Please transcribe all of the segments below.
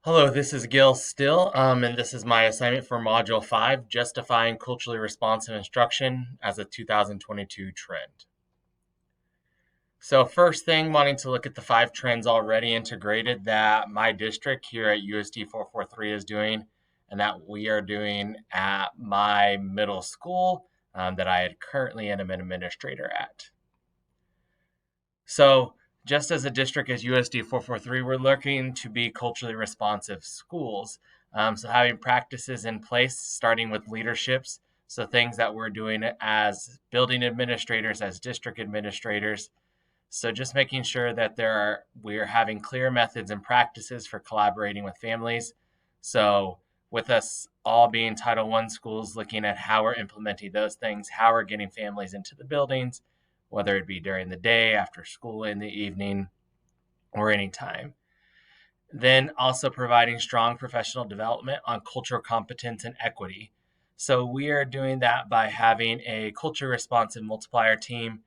Hello, this is Gil Still, and this is my assignment for Module 5, Justifying Culturally Responsive Instruction as a 2022 Trend. So first thing, wanting to look at the 5 trends already integrated that my district here at USD 443 is doing, and that we are doing at my middle school that I currently am an administrator at. So just as a district as USD 443, we're looking to be culturally responsive schools. So having practices in place, starting with leaderships. So things that we're doing as building administrators, as district administrators. So just making sure that we're having clear methods and practices for collaborating with families. So with us all being Title I schools, looking at how we're implementing those things, how we're getting families into the buildings, whether it be during the day, after school, in the evening, or any time. Then also providing strong professional development on cultural competence and equity. So we are doing that by having a culture responsive multiplier team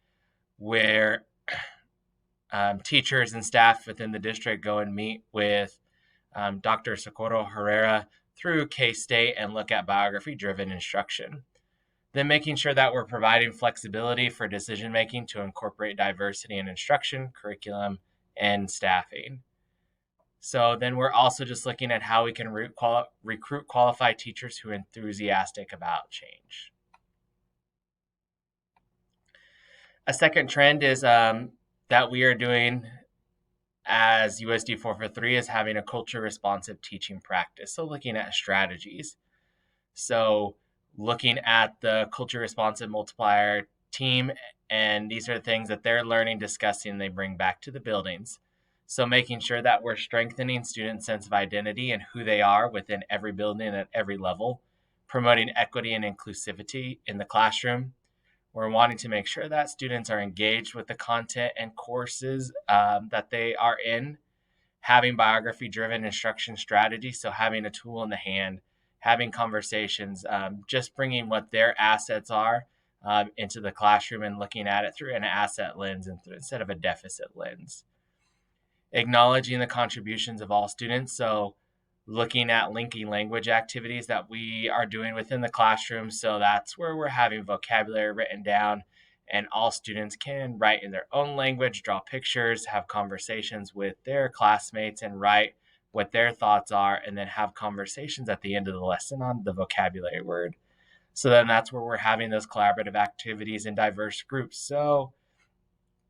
where teachers and staff within the district go and meet with Dr. Socorro Herrera through K-State and look at biography-driven instruction. Then making sure that we're providing flexibility for decision making to incorporate diversity in instruction, curriculum, and staffing. So then we're also just looking at how we can recruit qualified teachers who are enthusiastic about change. A second trend is that we are doing as USD 443 is having a culture responsive teaching practice. So looking at strategies. So looking at the culture responsive multiplier team, and these are the things that they're learning, discussing, they bring back to the buildings. So making sure that we're strengthening students' sense of identity and who they are within every building at every level, promoting equity and inclusivity in the classroom. We're wanting to make sure that students are engaged with the content and courses that they are in, having biography-driven instruction strategy, so having a tool in the hand, having conversations, just bringing what their assets are into the classroom and looking at it through an asset lens instead of a deficit lens. Acknowledging the contributions of all students, so looking at linking language activities that we are doing within the classroom. So that's where we're having vocabulary written down, and all students can write in their own language, draw pictures, have conversations with their classmates, and write what their thoughts are, and then have conversations at the end of the lesson on the vocabulary word. So then that's where we're having those collaborative activities in diverse groups. So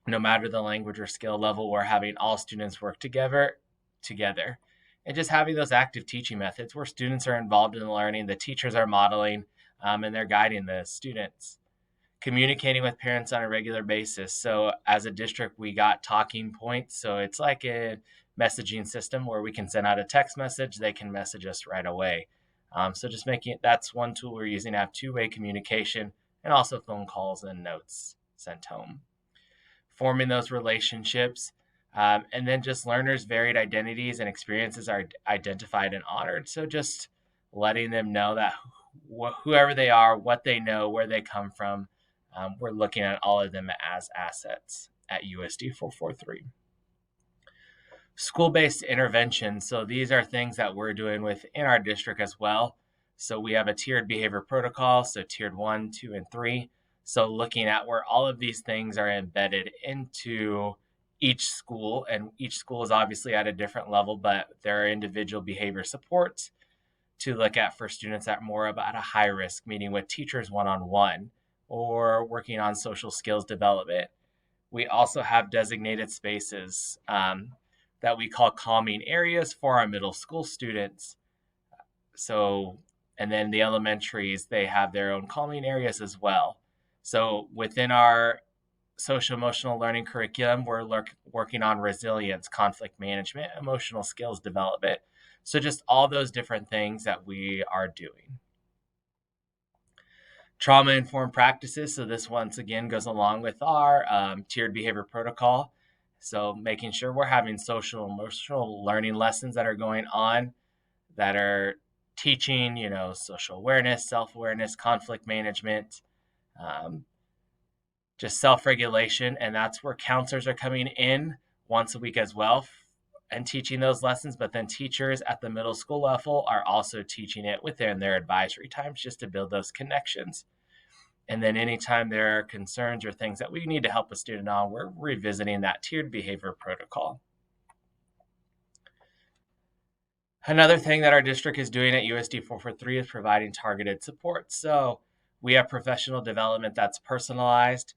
no matter the language or skill level, we're having all students work together. And just having those active teaching methods where students are involved in the learning, the teachers are modeling, and they're guiding the students. Communicating with parents on a regular basis. So as a district, we got talking points. So it's like a messaging system where we can send out a text message, they can message us right away. So just making it, that's one tool we're using to have two-way communication, and also phone calls and notes sent home. Forming those relationships. And then just learners' varied identities and experiences are identified and honored. So just letting them know that whoever they are, what they know, where they come from, we're looking at all of them as assets at USD 443. School-based intervention. So these are things that we're doing within our district as well. So we have a tiered behavior protocol, so tiered 1, 2, and 3. So looking at where all of these things are embedded into each school, and each school is obviously at a different level, but there are individual behavior supports to look at for students that are more about a high risk, meeting with teachers one-on-one or working on social skills development. We also have designated spaces that we call calming areas for our middle school students. So, and then the elementaries, they have their own calming areas as well. So within our social emotional learning curriculum, we're working on resilience, conflict management, emotional skills development. So just all those different things that we are doing. Trauma-informed practices. So this once again goes along with our tiered behavior protocol. So making sure we're having social emotional learning lessons that are going on, that are teaching, social awareness, self-awareness, conflict management, just self-regulation. And that's where counselors are coming in once a week as well, and teaching those lessons, but then teachers at the middle school level are also teaching it within their advisory times just to build those connections. And then anytime there are concerns or things that we need to help a student on, we're revisiting that tiered behavior protocol. Another thing that our district is doing at USD 443 is providing targeted support. So we have professional development that's personalized.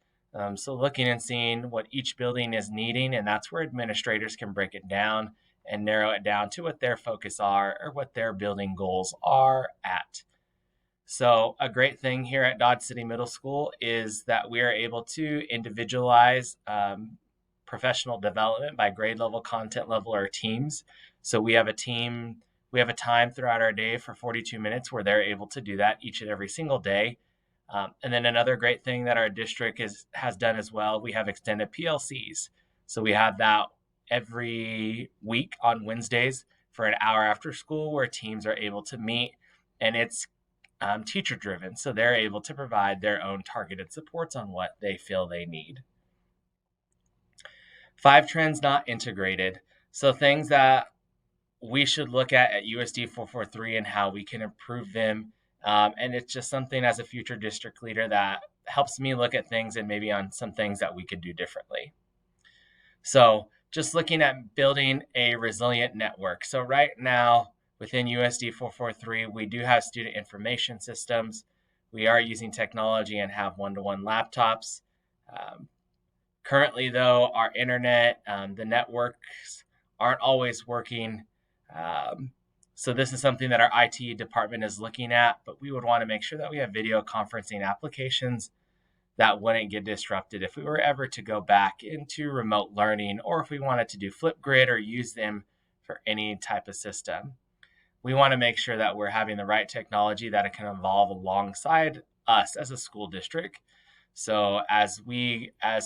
So looking and seeing what each building is needing, and that's where administrators can break it down and narrow it down to what their focus are or what their building goals are at. So a great thing here at Dodge City Middle School is that we are able to individualize professional development by grade level, content level, or teams. So we have a time throughout our day for 42 minutes where they're able to do that each and every single day. And then another great thing that our district has done as well, we have extended PLCs. So we have that every week on Wednesdays for an hour after school where teams are able to meet, and it's teacher driven. So they're able to provide their own targeted supports on what they feel they need. 5 trends not integrated. So things that we should look at USD 443 and how we can improve them. And it's just something as a future district leader that helps me look at things and maybe on some things that we could do differently. So just looking at building a resilient network. So right now within USD 443, we do have student information systems. We are using technology and have one-to-one laptops. Currently, though, our internet, the networks aren't always working. So this is something that our IT department is looking at, but we would want to make sure that we have video conferencing applications that wouldn't get disrupted if we were ever to go back into remote learning, or if we wanted to do Flipgrid or use them for any type of system. We want to make sure that we're having the right technology that it can evolve alongside us as a school district. So as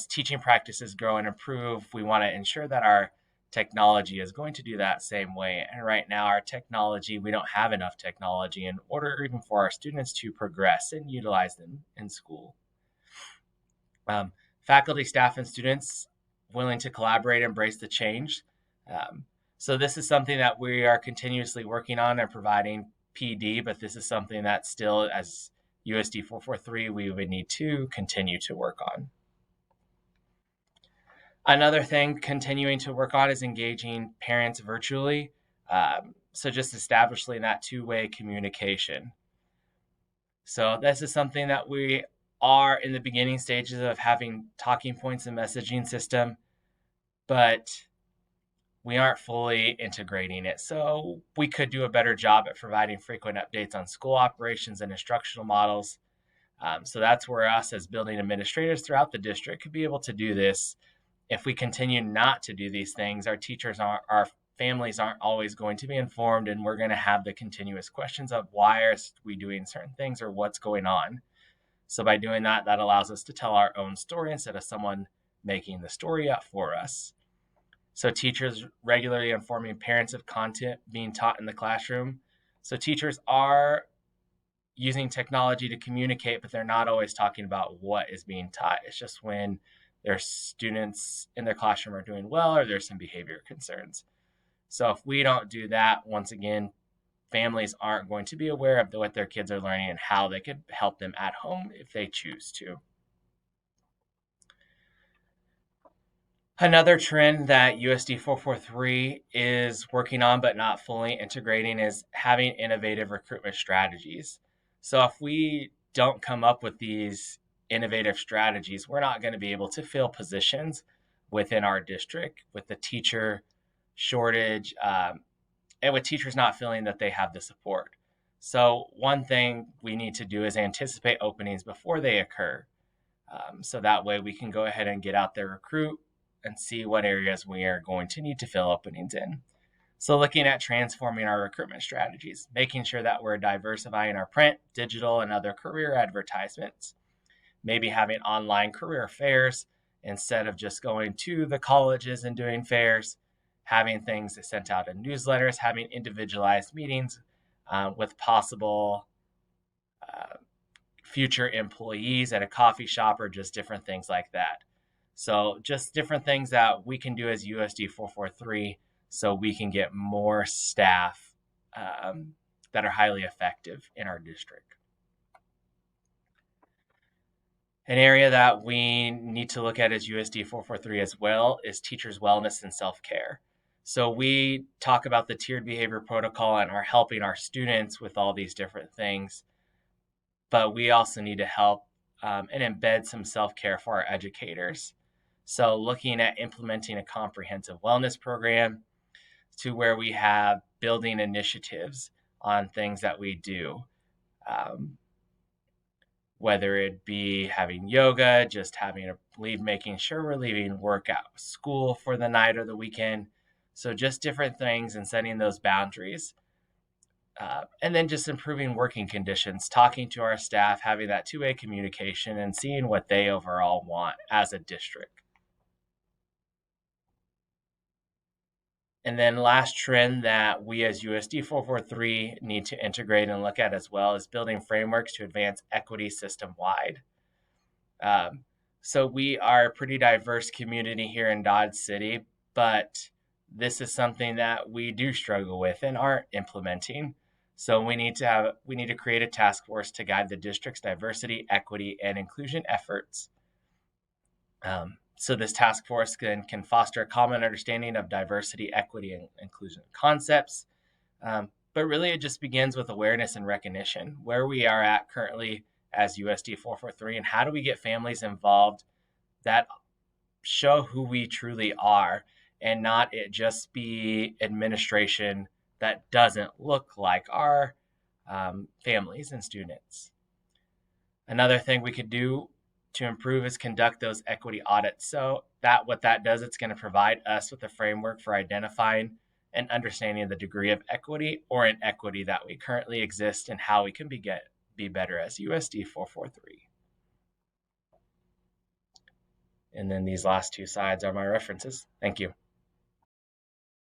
teaching practices grow and improve, we want to ensure that our technology is going to do that same way. And right now, our technology, we don't have enough technology in order even for our students to progress and utilize them in school. Faculty, staff, and students willing to collaborate and embrace the change. So this is something that we are continuously working on and providing PD, but this is something that still, as USD 443, we would need to continue to work on. Another thing continuing to work on is engaging parents virtually. So just establishing that two-way communication. So this is something that we are in the beginning stages of having talking points and messaging system, but we aren't fully integrating it. So we could do a better job at providing frequent updates on school operations and instructional models. So that's where us as building administrators throughout the district could be able to do this. If we continue not to do these things, our teachers, our families aren't always going to be informed, and we're going to have the continuous questions of why are we doing certain things or what's going on. So by doing that, that allows us to tell our own story instead of someone making the story up for us. So teachers regularly informing parents of content being taught in the classroom. So teachers are using technology to communicate, but they're not always talking about what is being taught. It's just when their students in their classroom are doing well or there's some behavior concerns. So if we don't do that, once again, families aren't going to be aware of what their kids are learning and how they could help them at home if they choose to. Another trend that USD 443 is working on but not fully integrating is having innovative recruitment strategies. So if we don't come up with these innovative strategies, we're not going to be able to fill positions within our district with the teacher shortage and with teachers not feeling that they have the support. So one thing we need to do is anticipate openings before they occur. So that way we can go ahead and get out there, recruit, and see what areas we are going to need to fill openings in. So looking at transforming our recruitment strategies, making sure that we're diversifying our print, digital, and other career advertisements. Maybe having online career fairs instead of just going to the colleges and doing fairs, having things sent out in newsletters, having individualized meetings with possible future employees at a coffee shop or just different things like that. So just different things that we can do as USD 443 so we can get more staff that are highly effective in our district. An area that we need to look at as USD 443 as well is teachers' wellness and self-care. So we talk about the tiered behavior protocol and are helping our students with all these different things, but we also need to help and embed some self-care for our educators. So looking at implementing a comprehensive wellness program to where we have building initiatives on things that we do. Whether it be having yoga, just making sure we're leaving work at school for the night or the weekend. So just different things and setting those boundaries. And then just improving working conditions, talking to our staff, having that two-way communication and seeing what they overall want as a district. And then last trend that we as USD 443 need to integrate and look at as well is building frameworks to advance equity system-wide. So we are a pretty diverse community here in Dodge City, but this is something that we do struggle with and aren't implementing. So we need to create a task force to guide the district's diversity, equity, and inclusion efforts. So this task force can foster a common understanding of diversity, equity, and inclusion concepts. But really, it just begins with awareness and recognition, where we are at currently as USD 443, and how do we get families involved that show who we truly are, and not it just be administration that doesn't look like our families and students. Another thing we could do to improve is conduct those equity audits. So what that does, it's going to provide us with a framework for identifying and understanding the degree of equity or inequity that we currently exist and how we can be better as USD 443. And then these last two sides are my references. Thank you.